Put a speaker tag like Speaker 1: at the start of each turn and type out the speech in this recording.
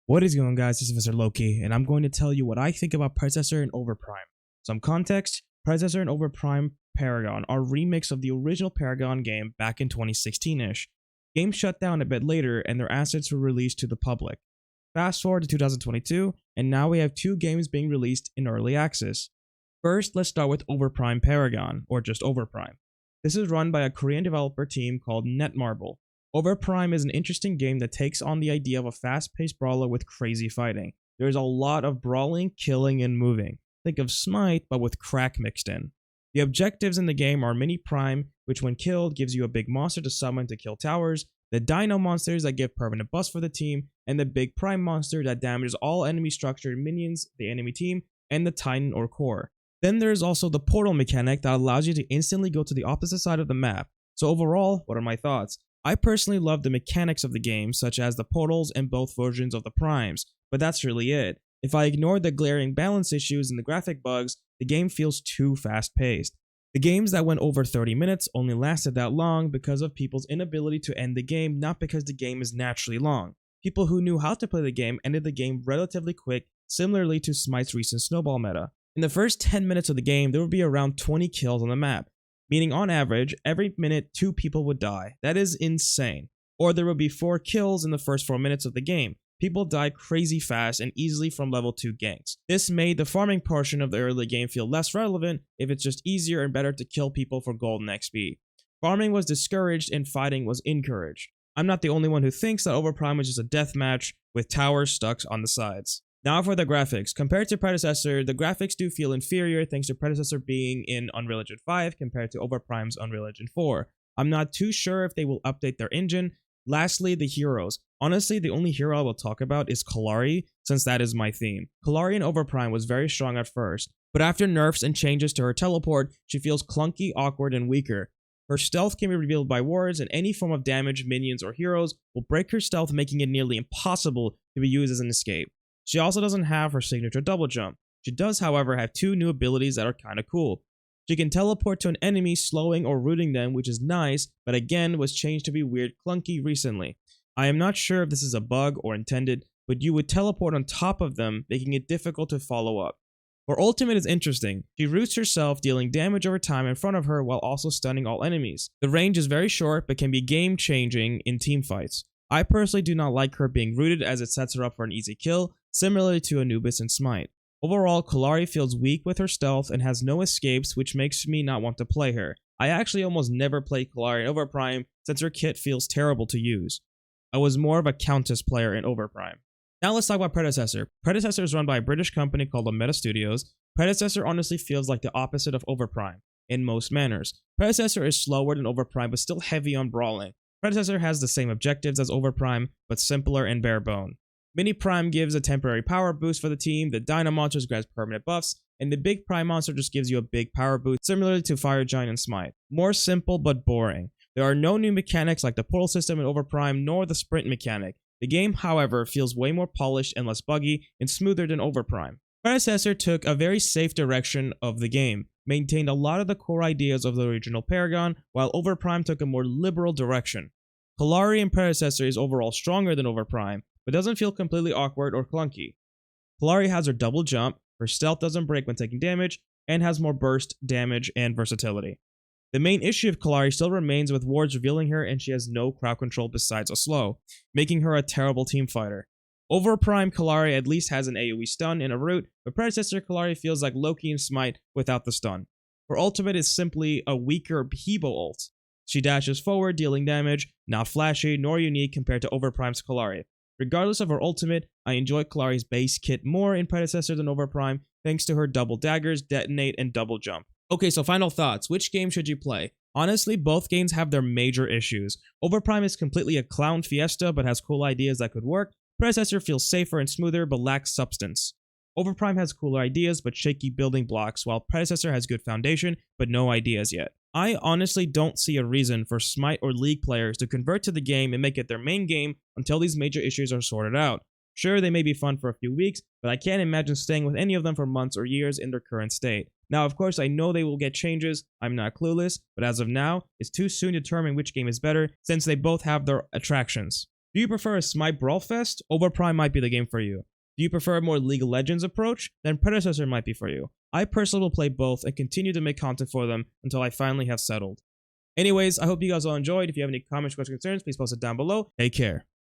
Speaker 1: What is going on, guys? This is Mr. Loki, and I'm going to tell you what I think about Predecessor and Overprime. Some context: Predecessor and Overprime Paragon are remakes of the original Paragon game back in 2016-ish. Game shut down a bit later and their assets were released to the public. Fast forward to 2022, and now we have two games being released in early access. First, let's start with Overprime Paragon, or just Overprime. This is run by a Korean developer team called Netmarble. Overprime is an interesting game that takes on the idea of a fast-paced brawler with crazy fighting. There is a lot of brawling, killing, and moving. Think of Smite, but with crack mixed in. The objectives in the game are Mini Prime, which when killed gives you a big monster to summon to kill towers, the Dino monsters that give permanent buffs for the team, and the Big Prime monster that damages all enemy structured minions, the enemy team, and the Titan or core. Then there is also the portal mechanic that allows you to instantly go to the opposite side of the map. So overall, what are my thoughts? I personally love the mechanics of the game, such as the portals and both versions of the primes, but that's really it. If I ignore the glaring balance issues and the graphic bugs, the game feels too fast-paced. The games that went over 30 minutes only lasted that long because of people's inability to end the game, not because the game is naturally long. People who knew how to play the game ended the game relatively quick, similarly to Smite's recent snowball meta. In the first 10 minutes of the game, there would be around 20 kills on the map. Meaning on average, every minute 2 people would die. That is insane. Or there would be 4 kills in the first 4 minutes of the game. People die crazy fast and easily from level 2 ganks. This made the farming portion of the early game feel less relevant if it's just easier and better to kill people for golden XP. Farming was discouraged and fighting was encouraged. I'm not the only one who thinks that Overprime was just a deathmatch with towers stuck on the sides. Now for the graphics. Compared to Predecessor, the graphics do feel inferior thanks to Predecessor being in Unreal Engine 5 compared to Overprime's Unreal Engine 4. I'm not too sure if they will update their engine. Lastly, the heroes. Honestly, the only hero I will talk about is Kallari, since that is my theme. Kallari in Overprime was very strong at first, but after nerfs and changes to her teleport, she feels clunky, awkward, and weaker. Her stealth can be revealed by wards, and any form of damage, minions, or heroes will break her stealth, making it nearly impossible to be used as an escape. She also doesn't have her signature double jump. She does, however, have 2 new abilities that are kinda cool. She can teleport to an enemy, slowing or rooting them, which is nice, but again was changed to be weird clunky recently. I am not sure if this is a bug or intended, but you would teleport on top of them, making it difficult to follow up. Her ultimate is interesting. She roots herself, dealing damage over time in front of her while also stunning all enemies. The range is very short, but can be game-changing in teamfights. I personally do not like her being rooted as it sets her up for an easy kill, similarly to Anubis and Smite. Overall, Kallari feels weak with her stealth and has no escapes, which makes me not want to play her. I actually almost never play Kallari in Overprime since her kit feels terrible to use. I was more of a Countess player in Overprime. Now let's talk about Predecessor. Predecessor is run by a British company called Meta Studios. Predecessor honestly feels like the opposite of Overprime in most manners. Predecessor is slower than Overprime but still heavy on brawling. Predecessor has the same objectives as Overprime, but simpler and bare bone. Mini Prime gives a temporary power boost for the team, the Dino monsters grants permanent buffs, and the Big Prime monster just gives you a big power boost, similarly to Fire Giant and Smite. More simple but boring. There are no new mechanics like the portal system in Overprime, nor the sprint mechanic. The game, however, feels way more polished and less buggy, and smoother than Overprime. Predecessor took a very safe direction of the game, maintained a lot of the core ideas of the original Paragon, while Overprime took a more liberal direction. Kallari in Predecessor is overall stronger than Overprime, but doesn't feel completely awkward or clunky. Kallari has her double jump, her stealth doesn't break when taking damage, and has more burst, damage, and versatility. The main issue of Kallari still remains with wards revealing her, and she has no crowd control besides a slow, making her a terrible team fighter. Overprime Kallari at least has an AoE stun and a root, but Predecessor Kallari feels like Loki and Smite without the stun. Her ultimate is simply a weaker Hebo ult. She dashes forward, dealing damage, not flashy nor unique compared to Overprime's Kallari. Regardless of her ultimate, I enjoy Kallari's base kit more in Predecessor than Overprime, thanks to her double daggers, detonate, and double jump. Okay, so final thoughts. Which game should you play? Honestly, both games have their major issues. Overprime is completely a clown fiesta but has cool ideas that could work. Predecessor feels safer and smoother but lacks substance. Overprime has cooler ideas but shaky building blocks, while Predecessor has good foundation but no ideas yet. I honestly don't see a reason for Smite or League players to convert to the game and make it their main game until these major issues are sorted out. Sure, they may be fun for a few weeks, but I can't imagine staying with any of them for months or years in their current state. Now, of course, I know they will get changes, I'm not clueless, but as of now, it's too soon to determine which game is better since they both have their attractions. Do you prefer a Smite Brawl Fest? Overprime might be the game for you. Do you prefer a more League of Legends approach? Then Predecessor might be for you. I personally will play both and continue to make content for them until I finally have settled. Anyways, I hope you guys all enjoyed. If you have any comments, questions, concerns, please post it down below. Take care.